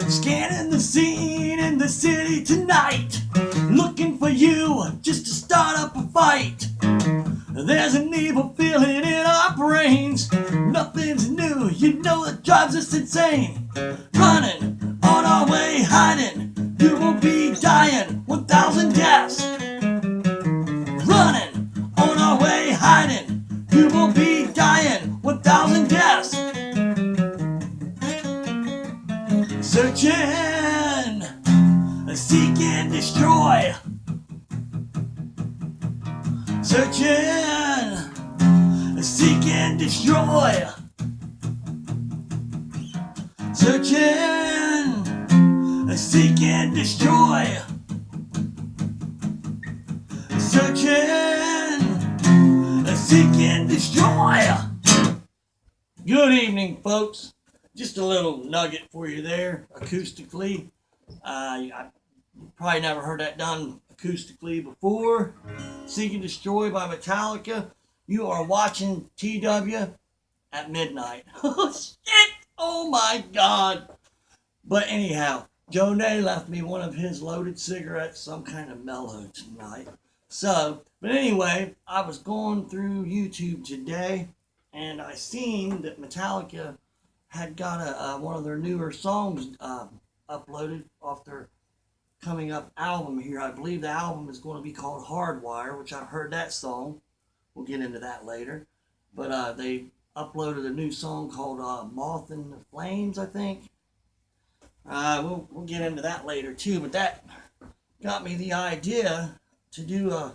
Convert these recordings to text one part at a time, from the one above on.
Scanning the scene in the city tonight, looking for you just to start up a fight. There's an evil feeling in our brains, nothing's new, you know it drives us insane. Running on our way, hiding, you will be dying, 1,000 deaths. Running on our way, hiding, you will be dying, 1,000 deaths. Searching, seek and destroy. Searching, seek and destroy. Searching, seek and destroy. Searching, seek and destroy. Good evening, folks. Just a little nugget for you there, acoustically. I probably never heard that done acoustically before. Seek and Destroy by Metallica. You are watching TW at midnight. Oh, shit! Oh, my God. But anyhow, Joe Nay left me one of his loaded cigarettes, some kind of mellow tonight. But anyway, I was going through YouTube today, and I seen that Metallica had got one of their newer songs uploaded off their coming up album here. I believe the album is going to be called Hardwire, which I've heard that song. We'll get into that later. But they uploaded a new song called Moth and the Flames, I think. We'll get into that later too, but that got me the idea to do a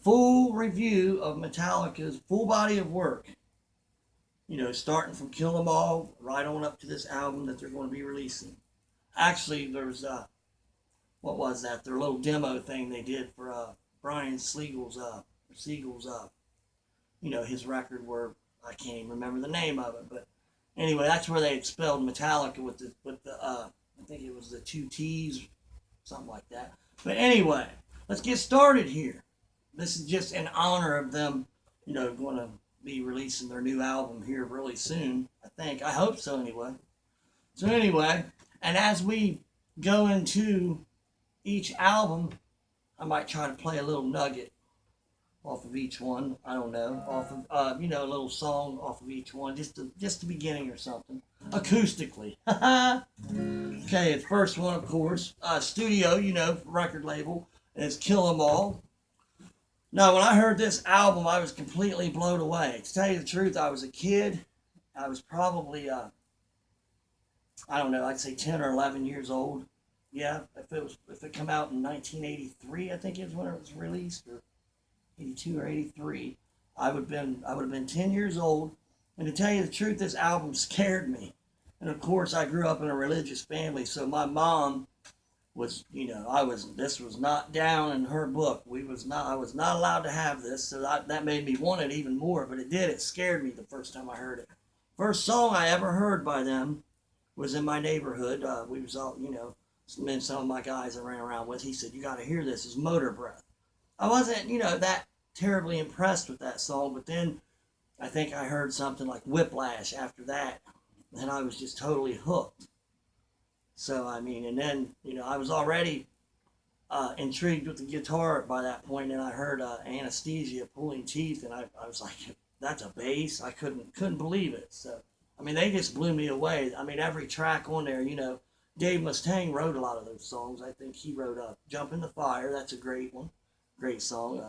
full review of Metallica's full body of work. You know, starting from Kill 'Em All right on up to this album that they're going to be releasing. Actually, there's what was that? Their little demo thing they did for Brian Siegel's his record where I can't even remember the name of it, but anyway, that's where they spelled Metallica with the I think it was the 2 T's, something like that. But anyway, let's get started here. This is just in honor of them, going to be releasing their new album here really soon, I think. I hope so anyway. So anyway, and as we go into each album, I might try to play a little nugget off of each one. I don't know, off of a little song off of each one, just the beginning or something, acoustically. Okay, the first one, of course, studio, record label, is Kill 'Em All. Now, when I heard this album, I was completely blown away. To tell you the truth, I was a kid. I was probably, I don't know, I'd say 10 or 11 years old. Yeah, if it come out in 1983, I think is when it was released, or 82 or 83, I would have been 10 years old. And to tell you the truth, this album scared me. And of course, I grew up in a religious family, so my mom was, this was not down in her book. I was not allowed to have this, so that made me want it even more, but it scared me the first time I heard it. First song I ever heard by them was in my neighborhood. We was all, some of my guys I ran around with, he said, "You got to hear this," is Motor Breath. I wasn't, that terribly impressed with that song, but then I think I heard something like Whiplash after that, and I was just totally hooked. So, and then, I was already intrigued with the guitar by that point, and I heard Anesthesia, Pulling Teeth, and I was like, that's a bass? I couldn't believe it. So, they just blew me away. Every track on there, Dave Mustaine wrote a lot of those songs. I think he wrote Jump in the Fire. That's a great one. Great song.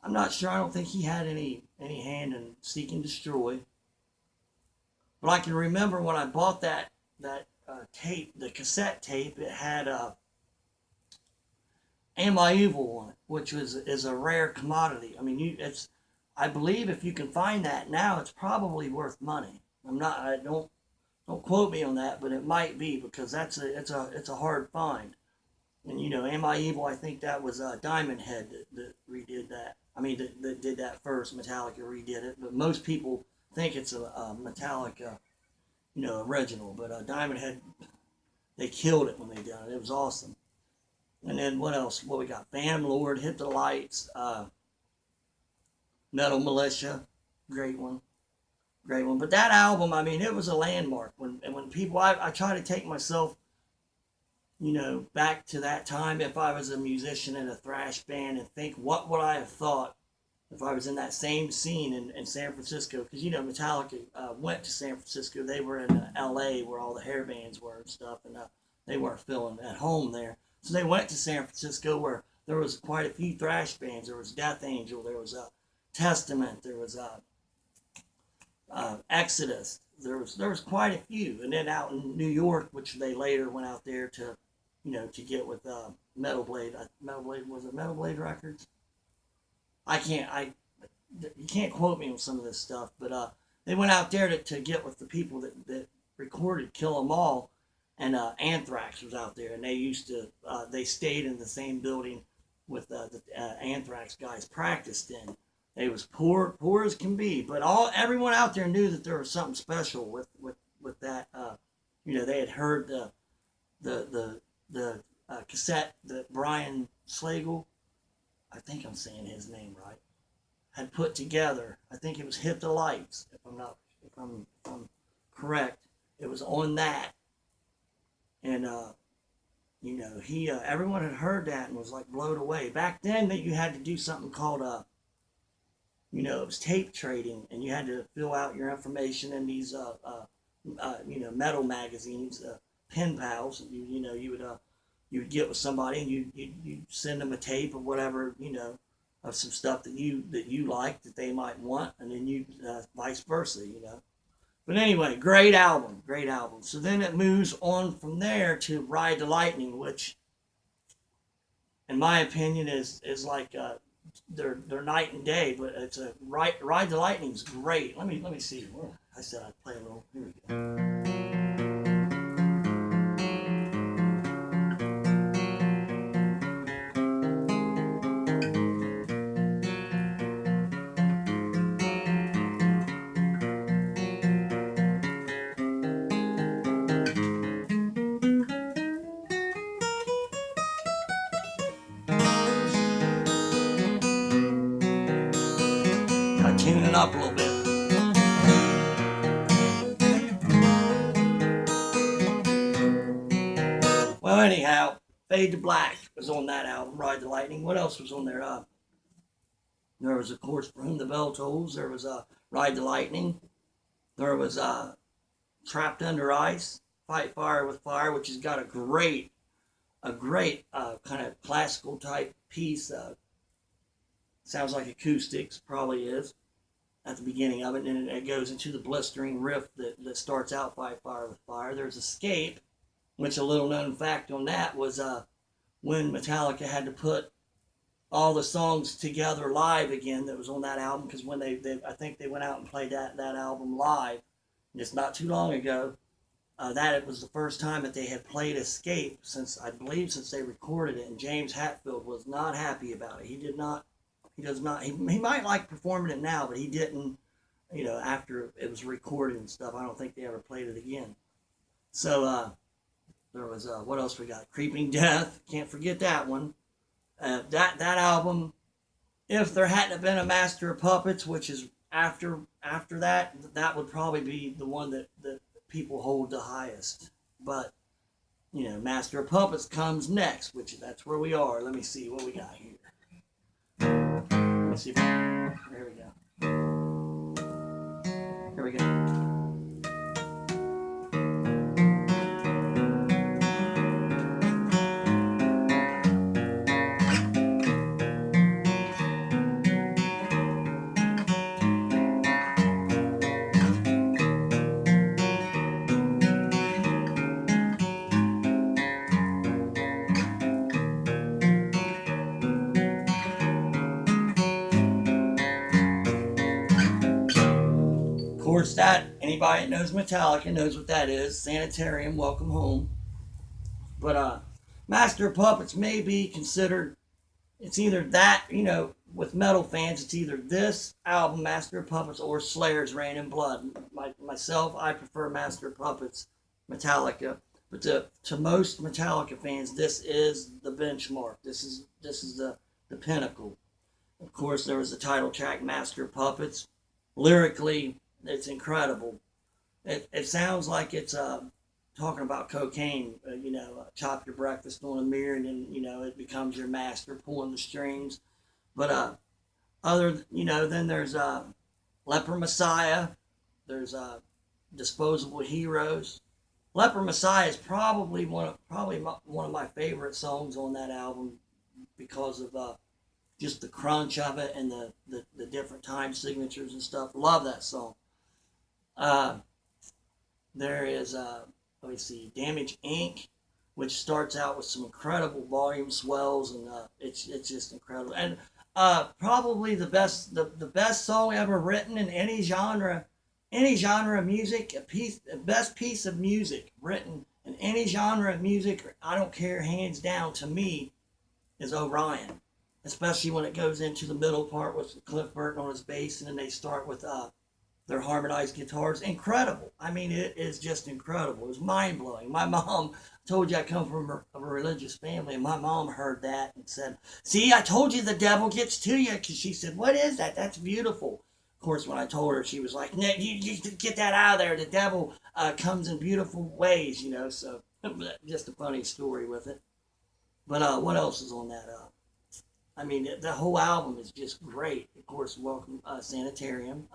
I'm not sure. I don't think he had any hand in Seek and Destroy. But I can remember when I bought that tape, the cassette tape, it had Am I Evil on it, which is a rare commodity. I mean, I believe if you can find that now, it's probably worth money. I don't quote me on that, but it might be because it's a hard find. And Am I Evil? I think that was Diamond Head that redid that. I mean, that did that first. Metallica redid it, but most people think it's a Metallica, original. But Diamond Head, they killed it when they done it. It was awesome. And then what else? What we got? Phantom Lord, Hit the Lights, Metal Militia, great one, great one. But that album, I mean, it was a landmark. When people, I try to take myself, back to that time if I was a musician in a thrash band and think what would I have thought if I was in that same scene in San Francisco. Because, Metallica went to San Francisco. They were in L.A. where all the hair bands were and stuff, and they weren't feeling at home there. So they went to San Francisco where there was quite a few thrash bands. There was Death Angel. There was Testament. There was Exodus. There was quite a few. And then out in New York, which they later went out there to to get with Metal Blade. Was it Metal Blade Records? You can't quote me on some of this stuff, but they went out there to get with the people that recorded Kill 'Em All, and Anthrax was out there, and they stayed in the same building with the Anthrax guys practiced in. They was poor as can be, but everyone out there knew that there was something special with that. They had heard the cassette that Brian Slagle, I think I'm saying his name right, had put together. I think it was Hit the Lights, if I'm correct. It was on that, and everyone had heard that and was like blown away. Back then, that you had to do something called it was tape trading, and you had to fill out your information in these metal magazines. Pen pals. You would get with somebody and you send them a tape or whatever, of some stuff that you like that they might want, and then you vice versa, But anyway, great album. So then it moves on from there to Ride the Lightning, which, in my opinion, is like they're night and day. But it's a Ride the Lightning's great. Let me see. I said I'd play a little. Here we go. Tune it up a little bit. Well, anyhow, Fade to Black was on that album, Ride the Lightning. What else was on there? There was, of course, For Whom the Bell Tolls. There was Ride the Lightning. There was Trapped Under Ice, Fight Fire with Fire, which has got a great kind of classical type piece. Sounds like acoustics, probably is, at the beginning of it, and it goes into the blistering riff that starts out Fight Fire with Fire. There's Escape, which a little known fact on that was when Metallica had to put all the songs together live again that was on that album, because when I think they went out and played that album live just not too long ago, that it was the first time that they had played Escape since they recorded it, and James Hetfield was not happy about it. He does not. He might like performing it now, but he didn't. After it was recorded and stuff, I don't think they ever played it again. So there was what else we got? Creeping Death. Can't forget that one. That album. If there hadn't been a Master of Puppets, which is after that would probably be the one that people hold the highest. But Master of Puppets comes next, which that's where we are. Let me see what we got here. Let's see. Here we go. Here we go. course, that anybody that knows Metallica knows what that is. Sanitarium, welcome home. But Master of Puppets may be considered. It's either that, with metal fans, it's either this album, Master of Puppets, or Slayer's Reign in Blood. Myself, I prefer Master of Puppets, Metallica. But to most Metallica fans, this is the benchmark. This is the pinnacle. Of course, there was the title track, Master of Puppets. Lyrically, it's incredible. It sounds like it's talking about cocaine. Chop your breakfast on a mirror, and then it becomes your master pulling the strings. But then there's Leper Messiah. There's Disposable Heroes. Leper Messiah is probably one of my favorite songs on that album because of just the crunch of it and the different time signatures and stuff. Love that song. There is let me see, Damage Inc., which starts out with some incredible volume swells, and it's just incredible. And probably the best song ever written in any genre of music, the best piece of music written in any genre of music, I don't care, hands down, to me, is Orion. Especially when it goes into the middle part with Cliff Burton on his bass, and then they start with their harmonized guitars. Incredible. I mean, it is just incredible. It was mind blowing. My mom told you I come from a religious family, and my mom heard that and said, "See, I told you the devil gets to you," because she said, "What is that? That's beautiful." Of course, when I told her, she was like, "No, you get that out of there. The devil comes in beautiful ways," So just a funny story with it. But what else is on that? I mean, the whole album is just great. Of course, welcome Sanitarium.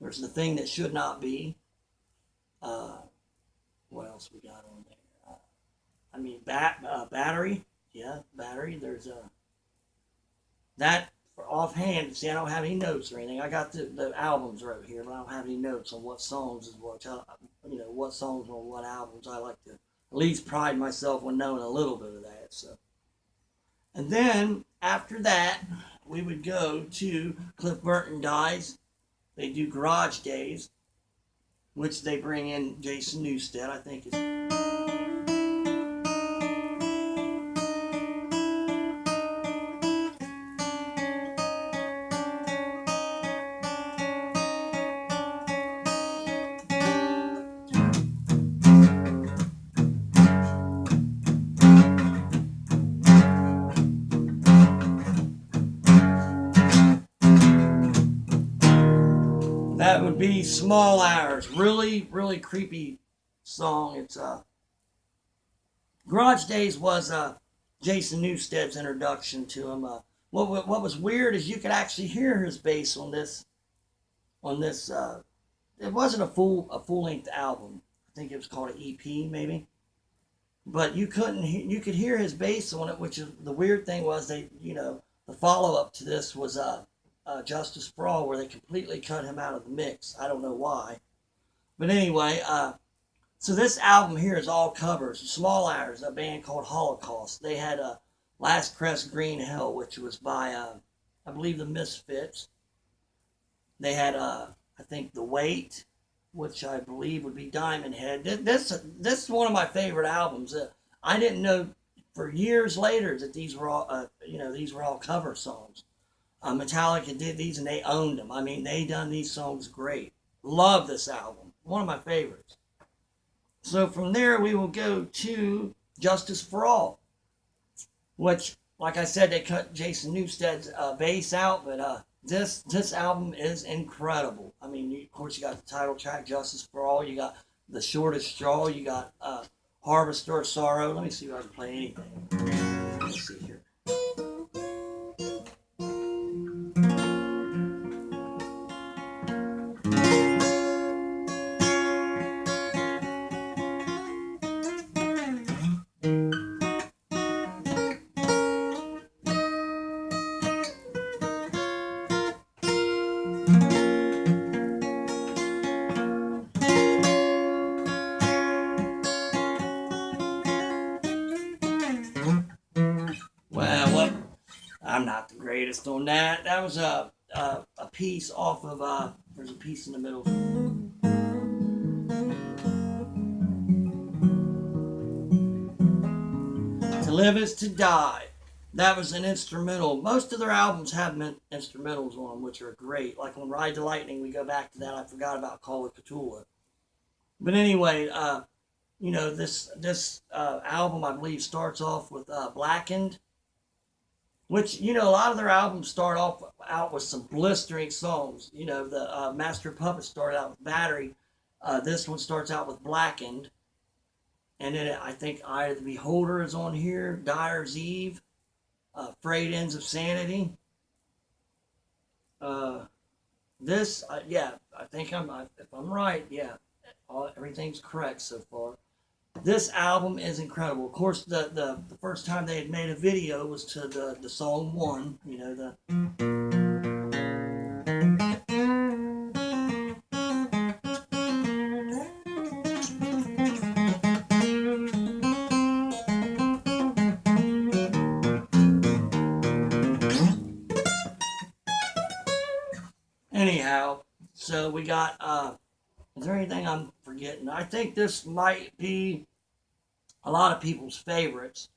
There's The Thing That Should Not Be. What else we got on there? Battery. Yeah, Battery. There's that for offhand. See, I don't have any notes or anything. I got the albums right here, but I don't have any notes on what songs is what. What songs on what albums. I like to at least pride myself on knowing a little bit of that. So, and then after that, we would go to Cliff Burton Dies. They do Garage Days, which they bring in Jason Newsted, I think is. That would be Small Hours. Really, really creepy song. It's Garage Days was Jason Newsted's introduction to him. What was weird is you could actually hear his bass on this. It wasn't a full length album. I think it was called an EP maybe. But you could hear his bass on it, which is the weird thing was the follow up to this was Justice for All, where they completely cut him out of the mix. I don't know why. But anyway, so this album here is all covers. Small Hours, a band called Holocaust. They had Last Crest Green Hell, which was by, I believe, the Misfits. They had, I think, The Weight, which I believe would be Diamond Head. This is one of my favorite albums. I didn't know for years later that these were all cover songs. Metallica did these and they owned them. I mean, they done these songs great. Love this album. One of my favorites. So from there, we will go to Justice for All, which, like I said, they cut Jason Newsted's bass out, but this album is incredible. I mean, of course, you got the title track, Justice for All. You got The Shortest Straw. You got Harvester of Sorrow. Let me see if I can play anything. Let's see here. I'm not the greatest on that. That was a piece off of, there's a piece in the middle. To Live Is To Die. That was an instrumental. Most of their albums have instrumentals on them, which are great. Like on Ride the Lightning, we go back to that. I forgot about Call of Cthulhu. But anyway, this album, I believe, starts off with Blackened, which, a lot of their albums start off out with some blistering songs. The Master of Puppets started out with Battery. This one starts out with Blackened. And then I think Eye of the Beholder is on here, Dyer's Eve, Frayed Ends of Sanity. Yeah, I think if I'm right, yeah, everything's correct so far. This album is incredible. Of course, the first time they had made a video was to the song One, the. Anyhow, so we got, is there anything I'm forgetting? I think this might be a lot of people's favorites.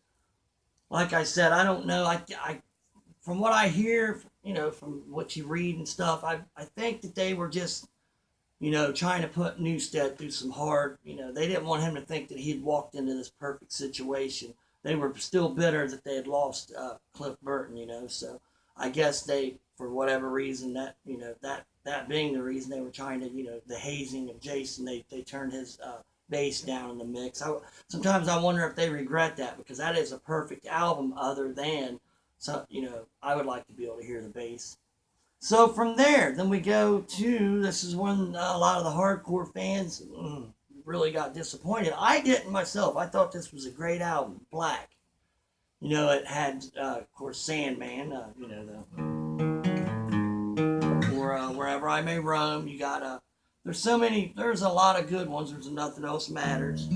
Like I said, I don't know. I from what I hear, from what you read and stuff, I think that they were just, trying to put Newstead through some hard, they didn't want him to think that he had walked into this perfect situation. They were still bitter that they had lost Cliff Burton, so I guess they, for whatever reason, that, that being the reason they were trying to, the hazing of Jason, they turned his bass down in the mix. Sometimes I wonder if they regret that, because that is a perfect album other than, so, I would like to be able to hear the bass. So from there, then we go to, this is when a lot of the hardcore fans really got disappointed. I didn't myself. I thought this was a great album, Black. It had, of course, Sandman, or Wherever I May Roam. You got, there's a lot of good ones. There's Nothing Else Matters.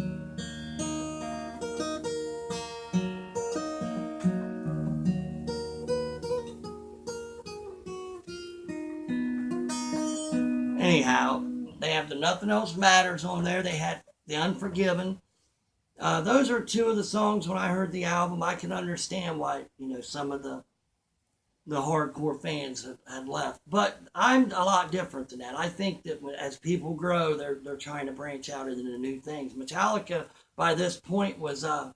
Anyhow, they have the Nothing Else Matters on there. They had The Unforgiven. Those are two of the songs when I heard the album. I can understand why, some of the hardcore fans had left. But I'm a lot different than that. I think that as people grow, they're trying to branch out into new things. Metallica, by this point, was, I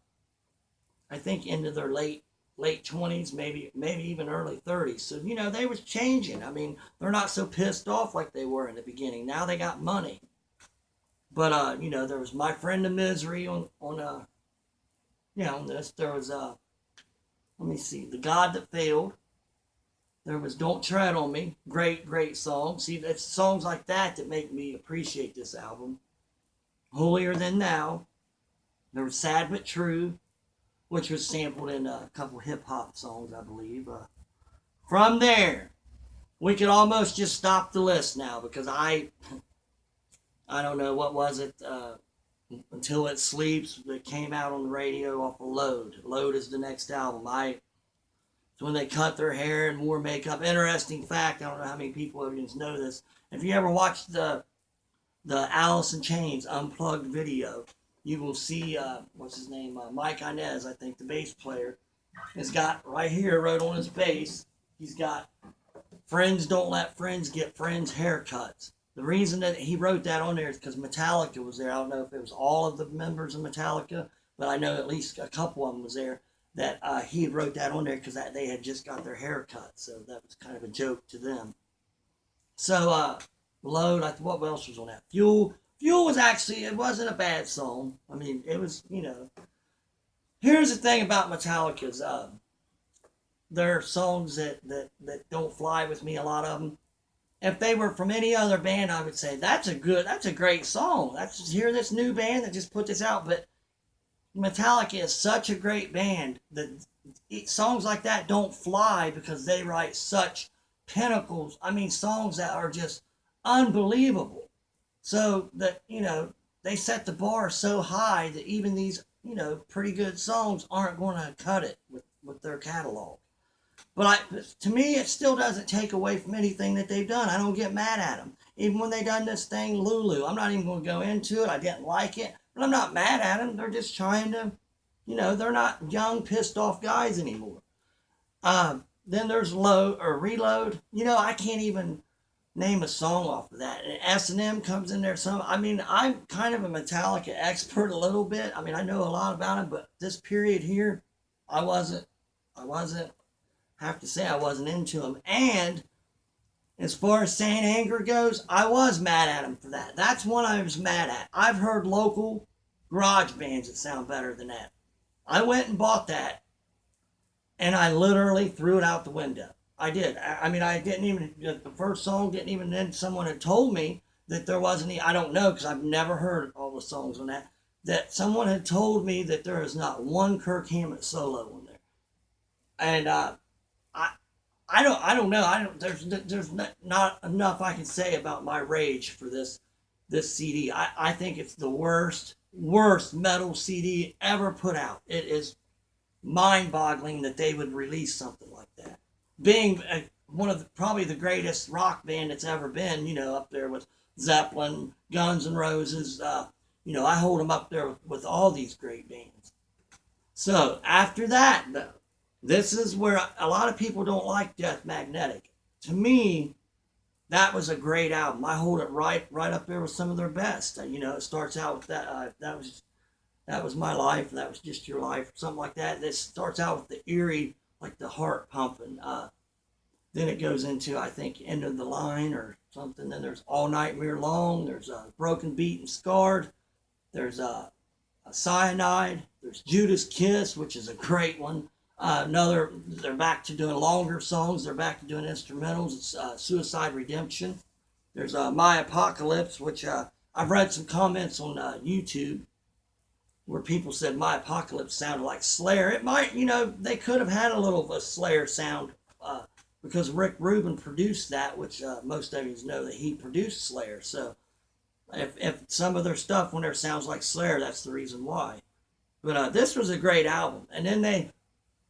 think, into their late 20s, maybe even early 30s. So, they was changing. I mean, they're not so pissed off like they were in the beginning. Now they got money. But, there was My Friend of Misery on this. There was, let me see, The God That Failed. There was Don't Tread on Me. Great song. See, it's songs like that make me appreciate this album. Holier Than Thou. There was Sad But True, which was sampled in a couple hip-hop songs, I believe. From there, we could almost just stop the list now, because I don't know, what was it, Until It Sleeps, that came out on the radio off of Load. Load is the next album. It's when they cut their hair and wore makeup. Interesting fact, I don't know how many people even know this. If you ever watched the Alice in Chains Unplugged video, you will see, what's his name, Mike Inez, I think, the bass player, has got, right here, wrote on his bass, he's got, friends don't let friends get friends haircuts. The reason that he wrote that on there is because Metallica was there. I don't know if it was all of the members of Metallica, but I know at least a couple of them was there, that he wrote that on there because they had just got their hair cut. So that was kind of a joke to them. So, Load, what else was on that? Fuel. Fuel was actually, it wasn't a bad song. I mean, it was, Here's the thing about Metallica's, there are songs that don't fly with me, a lot of them. If they were from any other band, I would say, that's a great song. Hear this new band that just put this out. But Metallica is such a great band that songs like that don't fly because they write such pinnacles. I mean, songs that are just unbelievable. So that, they set the bar so high that even these, pretty good songs aren't going to cut it with their catalog. to me, it still doesn't take away from anything that they've done. I don't get mad at them. Even when they done this thing, Lulu, I'm not even going to go into it. I didn't like it, but I'm not mad at them. They're just trying to, they're not young, pissed off guys anymore. Then there's Load or Reload. I can't even name a song off of that. And S&M comes in there some. I mean, I'm kind of a Metallica expert a little bit. I mean, I know a lot about it, but this period here, I wasn't. Have to say I wasn't into them. And as far as Saint Anger goes, I was mad at him for that. That's one I was mad at. I've heard local garage bands that sound better than that. I went and bought that, and I literally threw it out the window. I did. I mean, I didn't even, the first song didn't even, then someone had told me that there wasn't, I don't know, because I've never heard all the songs on that someone had told me that there is not one Kirk Hammett solo on there. And I don't know. There's not enough I can say about my rage for this CD. I think it's the worst metal CD ever put out. It is mind-boggling that they would release something like that. Being one of probably the greatest rock band that's ever been, up there with Zeppelin, Guns N' Roses. I hold them up there with all these great bands. So after that, though, this is where a lot of people don't like Death Magnetic. To me, that was a great album. I hold it right up there with some of their best. It starts out with that was my life, that was just your life, something like that. This starts out with the eerie, like the heart pumping. Then it goes into, I think, End of the Line or something. Then there's All Nightmare Long. There's Broken, Beat, and Scarred. There's a Cyanide. There's Judas Kiss, which is a great one. They're back to doing longer songs. They're back to doing instrumentals. It's Suicide Redemption. There's My Apocalypse, which I've read some comments on YouTube where people said My Apocalypse sounded like Slayer. It might, they could have had a little of a Slayer sound because Rick Rubin produced that, which most of you know that he produced Slayer. So if some of their stuff when there sounds like Slayer, that's the reason why. But this was a great album. And then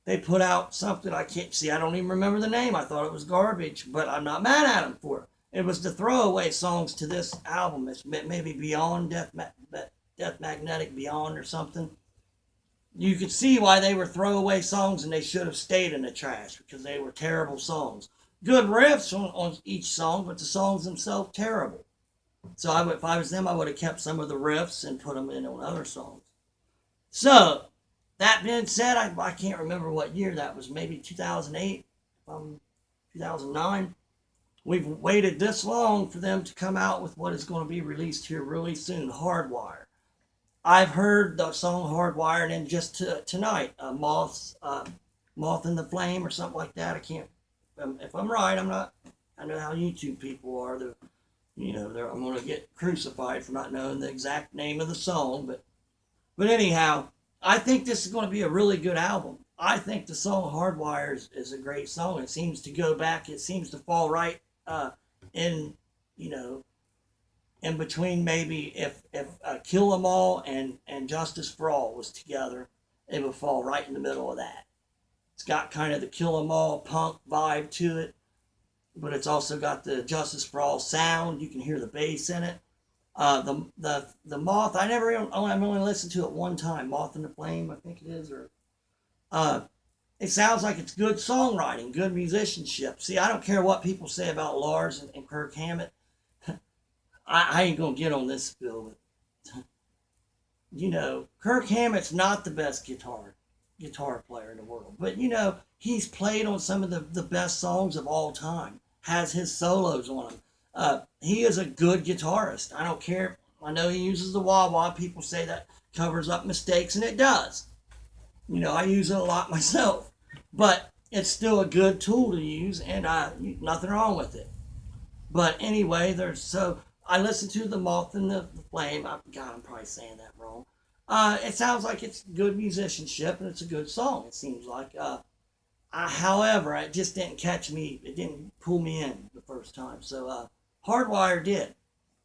they put out something I can't see. I don't even remember the name. I thought it was garbage, but I'm not mad at them for it. It was the throwaway songs to this album. It's maybe Beyond Death Magnetic Beyond or something. You could see why they were throwaway songs and they should have stayed in the trash because they were terrible songs. Good riffs on each song, but the songs themselves terrible. So if I was them, I would have kept some of the riffs and put them in on other songs. So, that being said, I can't remember what year that was. Maybe 2008, 2009. We've waited this long for them to come out with what is going to be released here really soon, Hardwire. I've heard the song Hardwire, and then just tonight, Moth in the Flame or something like that. I can't, if I'm right, I'm not, I know how YouTube people are. I'm going to get crucified for not knowing the exact name of the song, but anyhow, I think this is going to be a really good album. I think the song Hardwire is a great song. It seems to go back. It seems to fall right in between maybe if Kill 'Em All and Justice for All was together, it would fall right in the middle of that. It's got kind of the Kill 'Em All punk vibe to it, but it's also got the Justice for All sound. You can hear the bass in it. The Moth, I've only listened to it one time. Moth in the Flame, I think it is, it sounds like it's good songwriting, good musicianship. See, I don't care what people say about Lars and Kirk Hammett. I ain't gonna get on this bill, but Kirk Hammett's not the best guitar player in the world, but he's played on some of the best songs of all time. Has his solos on them. He is a good guitarist. I don't care. I know he uses the wah-wah. People say that covers up mistakes, and it does. I use it a lot myself. But it's still a good tool to use, and nothing wrong with it. But anyway, I listened to the Moth and the Flame. I'm probably saying that wrong. It sounds like it's good musicianship, and it's a good song, it seems like. However, it just didn't catch me. It didn't pull me in the first time. So, Hardwire did.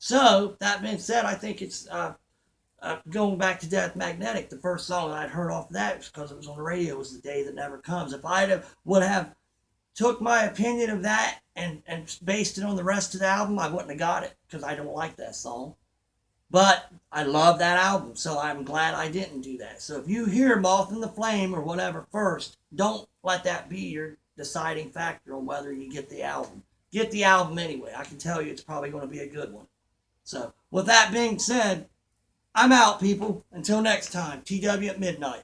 So, that being said, I think it's going back to Death Magnetic. The first song I'd heard off of that was because it was on the radio was The Day That Never Comes. If I would have took my opinion of that and based it on the rest of the album, I wouldn't have got it because I don't like that song. But I love that album, so I'm glad I didn't do that. So if you hear Moth in the Flame or whatever first, don't let that be your deciding factor on whether you get the album. Get the album anyway. I can tell you it's probably going to be a good one. So with that being said, I'm out, people. Until next time, TW at midnight.